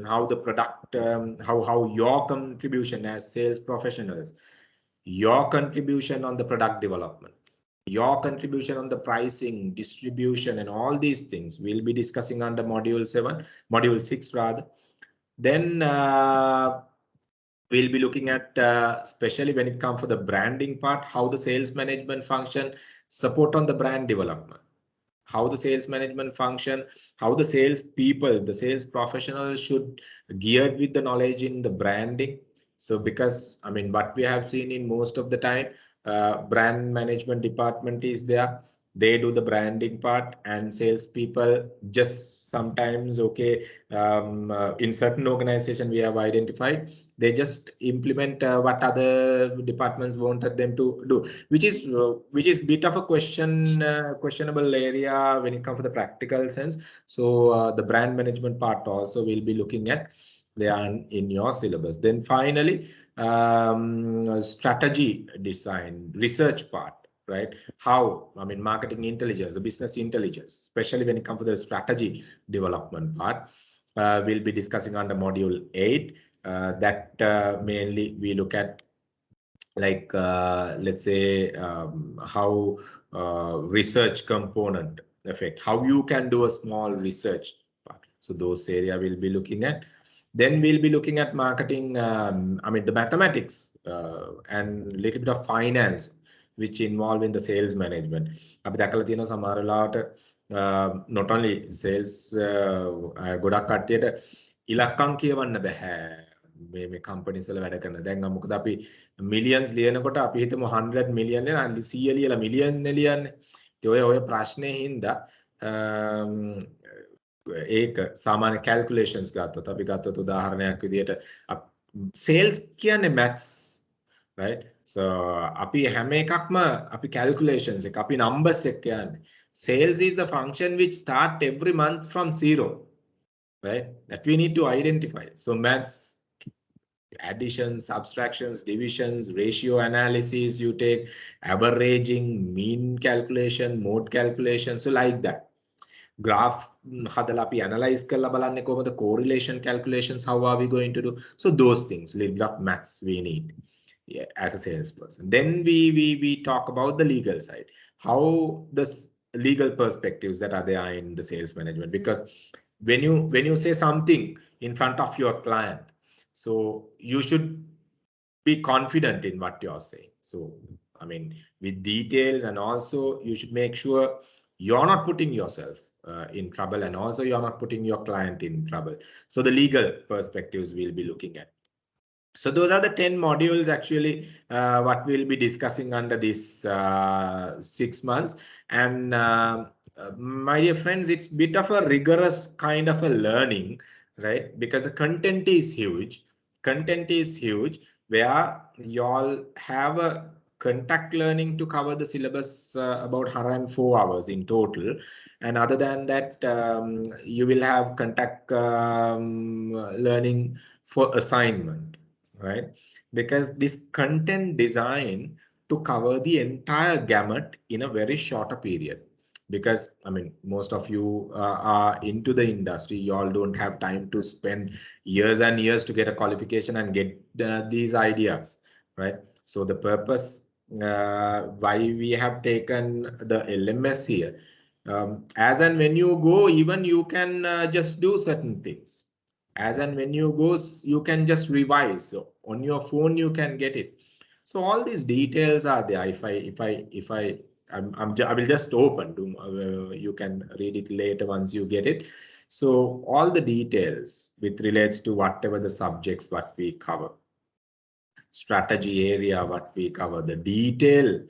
how the product, how your contribution as sales professionals, your contribution on the product development, your contribution on the pricing, distribution, and all these things we'll be discussing under module 6 rather. Then we'll be looking at, especially when it comes for the branding part, how the sales management function support on the brand development, how the sales management function, how the sales people, the sales professionals should geared with the knowledge in the branding. So because I mean, what we have seen in most of the time, brand management department is there. They do the branding part, and sales people just sometimes, okay, in certain organization we have identified, they just implement what other departments wanted them to do, which is bit of a questionable area when it comes to the practical sense. So the brand management part also we'll be looking at there in your syllabus. Then finally, strategy design, research part, right? How, I mean, marketing intelligence, the business intelligence, especially when it comes to the strategy development part, we'll be discussing under module 8. That mainly we look at, like let's say, how research component affect, how you can do a small research part. So those area we'll be looking at. Then we'll be looking at marketing, I mean the mathematics and little bit of finance which involve in the sales management. අපි දැකලා තියෙනවා සමහර වෙලාවට not only sales ගොඩක් කට්ටියට ඉලක්කම් කියවන්න බෑ මේ කම්පැනිස් වල වැඩ කරන. දැන් මොකද අපි මිලියන්ස් ලියනකොට අපි හිතමු 100 මිලියන් නේ 100 ලියලා මිලියන් නේ ලියන්නේ. ඉතින් ඔය ප්‍රශ්නේ හින්දා ඒක සාමාන්‍ය calculations ගත්තොත් අපි ගත්තොත් උදාහරණයක් විදිහට sales කියන්නේ maths, right? So අපි හැම එකක්ම අපි calculations එක අපි numbers එක කියන්නේ. Sales is the function which start every month from zero, right? That we need to identify. So maths, additions, subtractions, divisions, ratio analysis, you take averaging, mean calculation, mode calculation, so like that. Graph hadala api analyze කරලා බලන්නේ කොහොමද, correlation calculations, how are we going to do? So those things, little bit of maths we need, yeah, as a salesperson. Then we talk about the legal side, how the legal perspectives that are there in the sales management, because when you say something in front of your client, so you should be confident in what you're saying. So I mean, with details, and also you should make sure you're not putting yourself in trouble, and also you're not putting your client in trouble. So the legal perspectives we'll be looking at. So those are the 10 modules actually what we'll be discussing under this 6 months. And my dear friends, it's a bit of a rigorous kind of a learning, right? Because the content is huge. Content is huge, where y'all have a contact learning to cover the syllabus about 104 hours in total. And other than that, you will have contact learning for assignment, right? Because this content design to cover the entire gamut in a very shorter period. Because I mean, most of you are into the industry, you all don't have time to spend years and years to get a qualification and get these ideas, right? So the purpose why we have taken the LMS here, as and when you go, even you can just do certain things. As and when you go, you can just revise. So on your phone, you can get it. So all these details are there. I will just open to, you can read it later once you get it. So all the details with relates to whatever the subjects what we cover, strategy area what we cover, the detail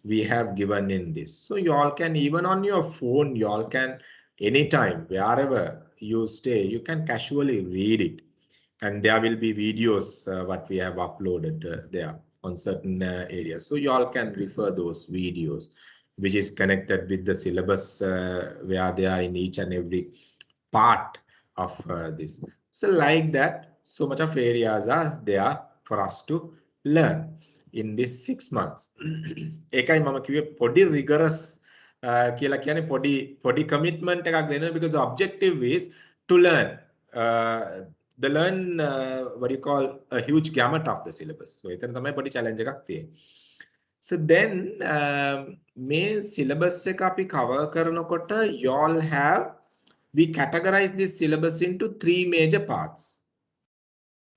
we have given in this. So you all can, even on your phone, you all can anytime, wherever you stay, you can casually read it. And there will be videos what we have uploaded there on certain areas. So you all can refer those videos, which is connected with the syllabus where they are in each and every part of this. So like that, so much of areas are there for us to learn in this 6 months. ඒකයි මම කිව්වේ පොඩි rigorous කියලා කියන්නේ පොඩි commitment එකක් දෙන්න, because the objective is to learn they learn what you call a huge gamut of the syllabus. So එතන තමයි පොඩි challenge එකක් තියෙන්නේ. So then මේ syllabus එක අපි cover කරනකොට you all have, we categorize this syllabus into 3 major parts,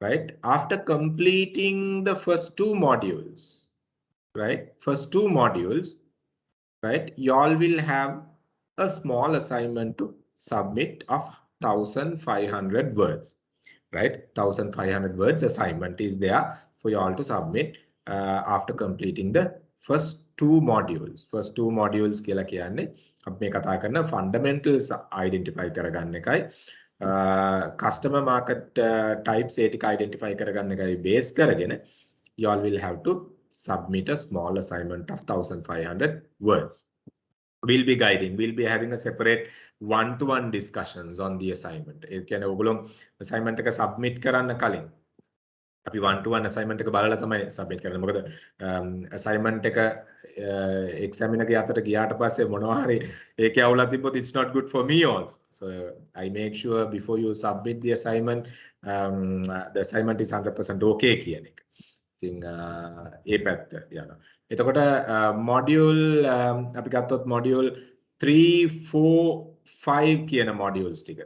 right? After completing the first 2 modules, right? First 2 modules, right? You all will have a small assignment to submit of 1500 words, right? 1500 words assignment is there for you all to submit after completing the first 2 modules. First 2 modules කියලා කියන්නේ අපි මේ කතා කරන fundamentals identify කරගන්න එකයි, customer market types ඒ ටික identify කරගන්න එකයි base කරගෙන you all will have to submit a small assignment of 1500 words. We'll be guiding, we'll be having a separate one-to-one discussions on the assignment. ඒ කියන්නේ ඔයගොල්ලෝ assignment එක submit කරන්න කලින් අපි one-to-one assignment එක බලලා තමයි submit කරන්නේ. මොකද assignment එක examiner ගේ අතට ගියාට පස්සේ මොනවා හරි ඒකේ අවුලක් තිබ්බොත් it's not good for me also. So I make sure before you submit the assignment, the assignment is 100% okay කියන එක. ඉතින් ඒ පැත්ත යනවා. එතකොට module අපි ගත්තොත් module 3 4 5 කියන modules ටික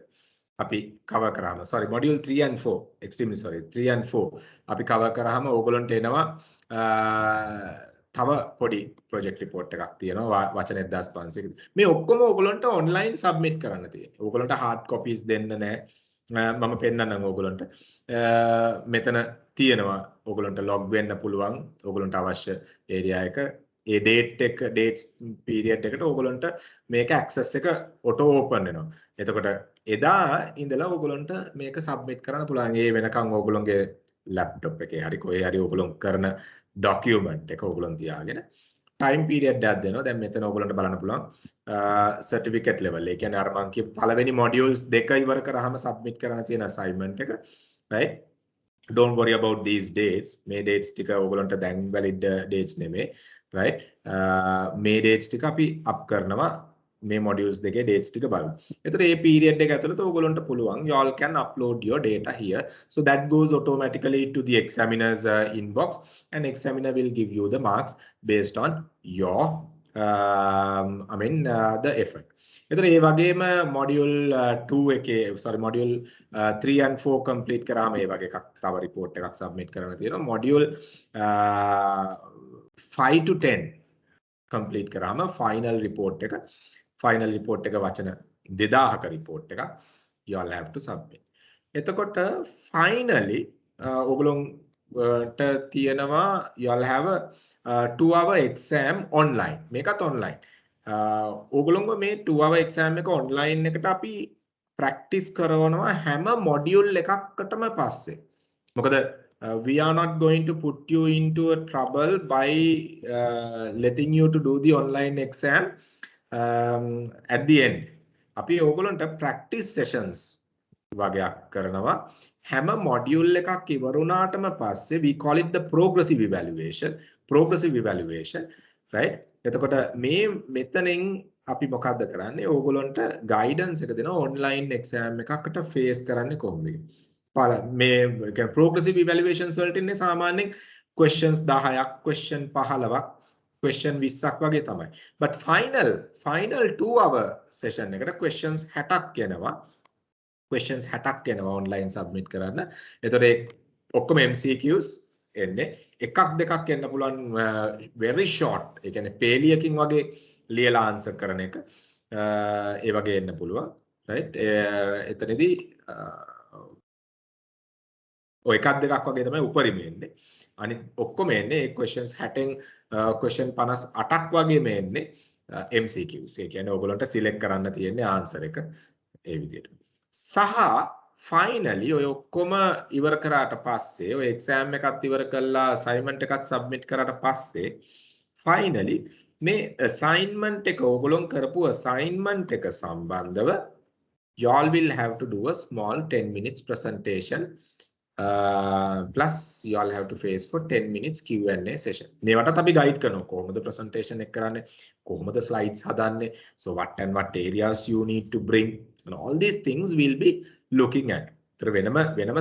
අපි cover කරාම, sorry module 3 and 4, extremely sorry, 3 and 4 අපි cover කරාම ඕගොල්ලන්ට එනවා තව පොඩි project report එකක් තියෙනවා වචන 1500. මේ ඔක්කොම ඕගොල්ලන්ට online submit කරන්න තියෙනවා. ඕගොල්ලන්ට hard copies දෙන්න නැහැ. මම පෙන්නන්නම් ඕගොල්ලන්ට. මෙතන තියෙනවා ඕගොල්ලන්ට log වෙන්න පුළුවන් ඕගොල්ලන්ට අවශ්‍ය area එක. ඒ dates period එකට ඕගොල්ලන්ට මේක access එක auto open වෙනවා. එතකොට එදා ඉඳලා ඕගොල්ලන්ට මේක submit කරන්න පුළුවන්. ඒ වෙනකන් ඕගොල්ලන්ගේ laptop එකේ හරි කොහේ හරි ඕගොල්ලන් කරන document එක ඕගොල්ලන් තියාගෙන time period එකක් දෙනවා. දැන් මෙතන ඕගොල්ලන්ට බලන්න පුළුවන් certificate level. ඒ කියන්නේ අර මං කියපු පළවෙනි modules දෙක ඉවර කරාම submit කරන්න තියෙන assignment එක, right? Don't worry about these dates. මේ dates ටික ඕගොල්ලන්ට දැන් valid dates නෙමෙයි, right? මේ dates ටික අපි up කරනවා මේ modules දෙකේ dates ටික බලමු. එතකොට මේ period එක ඇතුළත ඕගොල්ලන්ට පුළුවන් you all can upload your data here. So that goes automatically to the examiner's inbox, and examiner will give you the marks based on your the effort. එතකොට ඒ වගේම module 2 එකේ sorry module 3 and 4 complete කරාම ඒ වගේ එකක් තව report එකක් submit කරන්න තියෙනවා. module 5 to 10 complete කරාම final report එක වචන 2000ක report එකක් you all have to submit. එතකොට finally ඔයගොල්ලන්ට තියෙනවා you all have a 2-hour exam online. මේකත් online. ඕගොල්ලන්ව මේ 2-hour exam එක online එකට අපි practice කරනවා හැම module එකකටම පස්සේ. මොකද we are not going to put you into a trouble by letting you to do the online exam at the end. අපි ඕගොල්ලන්ට practice sessions වගේක් කරනවා හැම module එකක් ඉවරුණාටම පස්සේ. we call it the progressive evaluation, right? එතකොට මේ මෙතනින් අපි මොකද්ද කරන්නේ? ඕගොල්ලන්ට guidance එක දෙනවා online exam එකකට face කරන්නේ කොහොමද? මේ progressive evaluations වලට ඉන්නේ සාමාන්‍යයෙන් questions 10ක්, question 15ක්, question 20ක් වගේ තමයි. But final 2-hour session එකට questions 60ක් එනවා. questions 60ක් එනවා online submit කරන්න. එතකොට ඔක්කොම MCQs එන්නේ. එකක් දෙකක් එන්න පුළුවන් very short. ඒ කියන්නේ පේලියකින් වගේ ලියලා answer කරන එක. ඒ වගේ එන්න පුළුවන්. right? එතනදී ඔය එකක් දෙකක් වගේ තමයි උපරිම එන්නේ. අනිත් ඔක්කොම එන්නේ questions 60න් question 58ක් වගේම එන්නේ MCQs. ඒ කියන්නේ ඔයගොල්ලන්ට select කරන්න තියෙන්නේ answer එක ඒ විදිහට. සහ finally ඔය ඔක්කොම ඉවර කරාට පස්සේ ඔය exam එකත් ඉවර කළා assignment එකත් submit කරාට පස්සේ finally මේ assignment එක ඕගොල්ලෝ කරපු assignment එක සම්බන්ධව you all will have to do a small 10 minutes presentation plus you all have to face for 10 minutes Q&A session. මේවටත් අපි guide කරනවා කොහොමද presentation එක කරන්නේ, කොහොමද slides හදන්නේ, so what and what areas you need to bring, and all these things we'll be looking at. ඒතර වෙනම